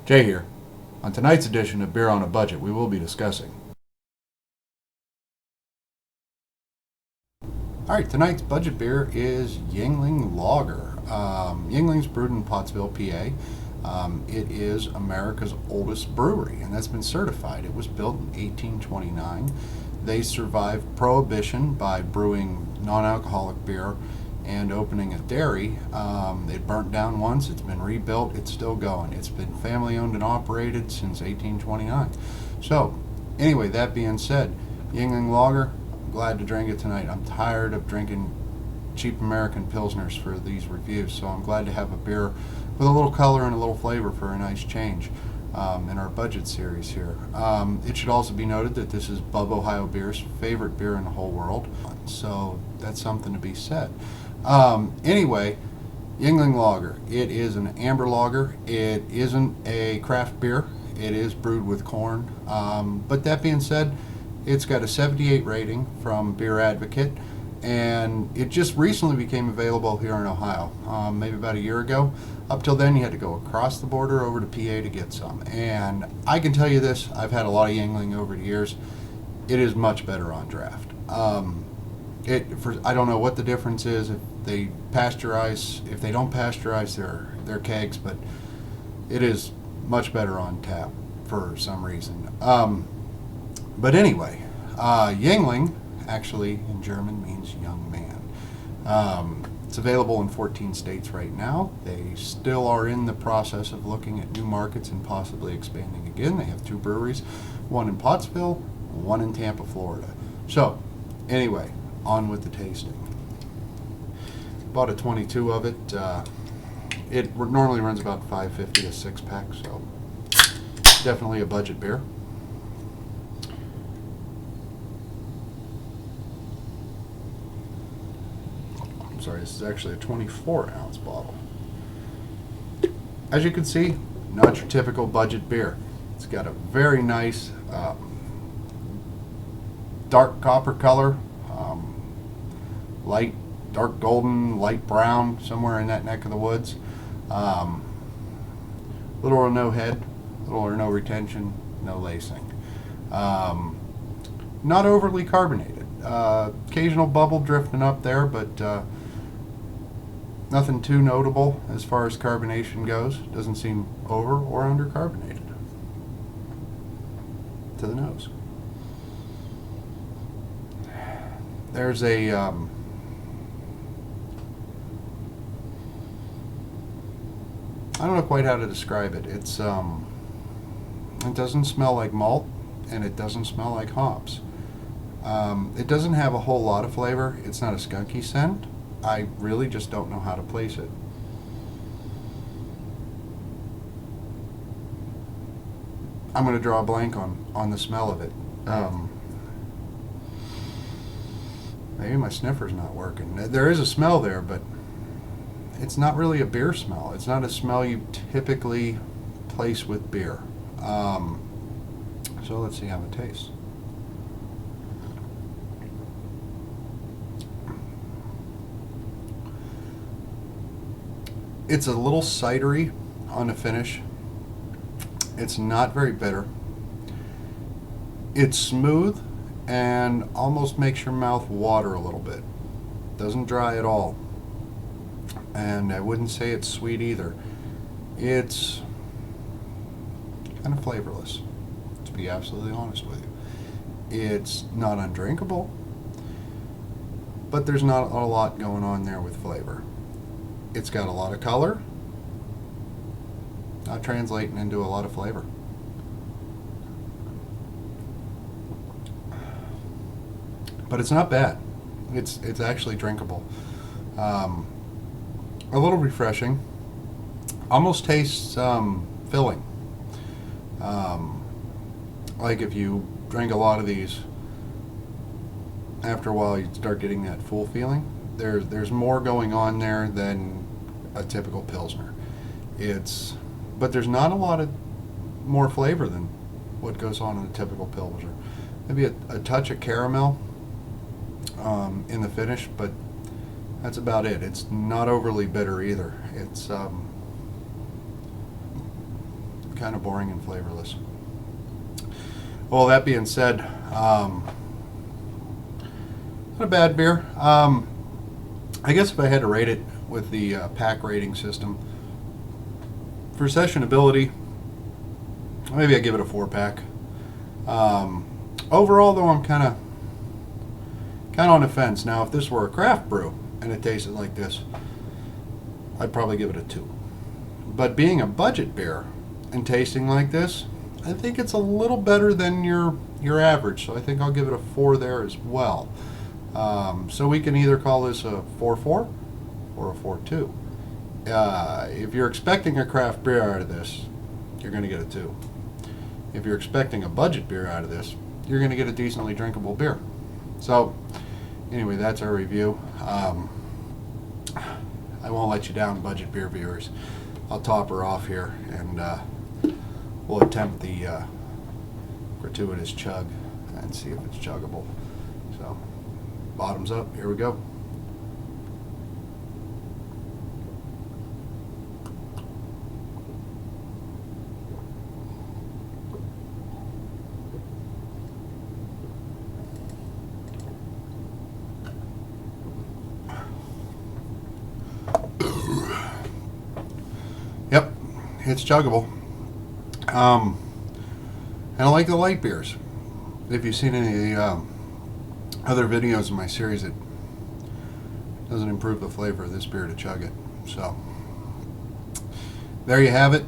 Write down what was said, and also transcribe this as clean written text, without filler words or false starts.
Jay here. On tonight's edition of Beer on a Budget, we will be discussing. Alright, tonight's budget beer is Yuengling Lager. Yuengling's brewed in Pottsville, PA. It is America's oldest brewery, and that's been certified. It was built in 1829. They survived prohibition by brewing non-alcoholic beer and opening a dairy. It burnt down once, it's been rebuilt, it's still going. It's been family owned and operated since 1829. So, anyway, that being said, Yuengling Lager, I'm glad to drink it tonight. I'm tired of drinking cheap American Pilsners for these reviews, so I'm glad to have a beer with a little color and a little flavor for a nice change in our budget series here. It should also be noted that this is Bub Ohio Beer's favorite beer in the whole world, so that's something to be said. Anyway, Yuengling Lager. It is an amber lager. It isn't a craft beer. It is brewed with corn. But that being said, it's got a 78 rating from Beer Advocate, and it just recently became available here in Ohio, maybe about a year ago. Up till then, you had to go across the border over to PA to get some. And I can tell you this, I've had a lot of Yuengling over the years. It is much better on draft. I don't know what the difference is if they pasteurize, if they don't pasteurize their kegs, but it is much better on tap for some reason. But anyway, Yuengling actually in German means young man. It's available in 14 states right now. They still are in the process of looking at new markets and possibly expanding again. They have 2 breweries, one in Pottsville, one in Tampa, Florida. So anyway, on with the tasting. Bought a 22 of it. It normally runs about $5.50 a 6-pack, so definitely a budget beer. I'm sorry, this is actually a 24-ounce bottle. As you can see, not your typical budget beer. It's got a very nice dark copper color. Light, dark golden, light brown, somewhere in that neck of the woods. Little or no head, little or no retention, no lacing. Not overly carbonated. Occasional bubble drifting up there, but nothing too notable as far as carbonation goes. Doesn't seem over or under carbonated. To the nose. There's a I don't know quite how to describe it. It doesn't smell like malt, and it doesn't smell like hops. It doesn't have a whole lot of flavor. It's not a skunky scent. I really just don't know how to place it. I'm going to draw a blank on the smell of it. Maybe my sniffer's not working. There is a smell there, but it's not really a beer smell. It's not a smell you typically place with beer. So let's see how it tastes. It's a little cidery on the finish. It's not very bitter. It's smooth and almost makes your mouth water a little bit. Doesn't dry at all. And I wouldn't say it's sweet either. It's kind of flavorless, to be absolutely honest with you. It's not undrinkable, but there's not a lot going on there with flavor. It's got a lot of color, not translating into a lot of flavor. But it's not bad. It's actually drinkable. A little refreshing. Almost tastes filling. Like if you drink a lot of these, after a while you start getting that full feeling. There's more going on there than a typical Pilsner. But there's not a lot of more flavor than what goes on in a typical Pilsner. Maybe a touch of caramel in the finish, but that's about it. It's not overly bitter either. It's kind of boring and flavorless. Well, that being said, not a bad beer. I guess if I had to rate it with the pack rating system, for sessionability, maybe I give it a 4-pack. Overall, though, I'm kind of on the fence. Now, if this were a craft brew and it tasted like this, I'd probably give it a 2. But being a budget beer and tasting like this, I think it's a little better than your average. So I think I'll give it a 4 there as well. So we can either call this a 4-4 or a 4-2. If you're expecting a craft beer out of this, you're going to get a 2. If you're expecting a budget beer out of this, you're going to get a decently drinkable beer. So anyway, that's our review. I won't let you down, budget beer viewers. I'll top her off here, and we'll attempt the gratuitous chug and see if it's chuggable. So, bottoms up, here we go. Yep, it's chuggable. And I like the light beers. If you've seen any of the other videos in my series, it doesn't improve the flavor of this beer to chug it. So there you have it.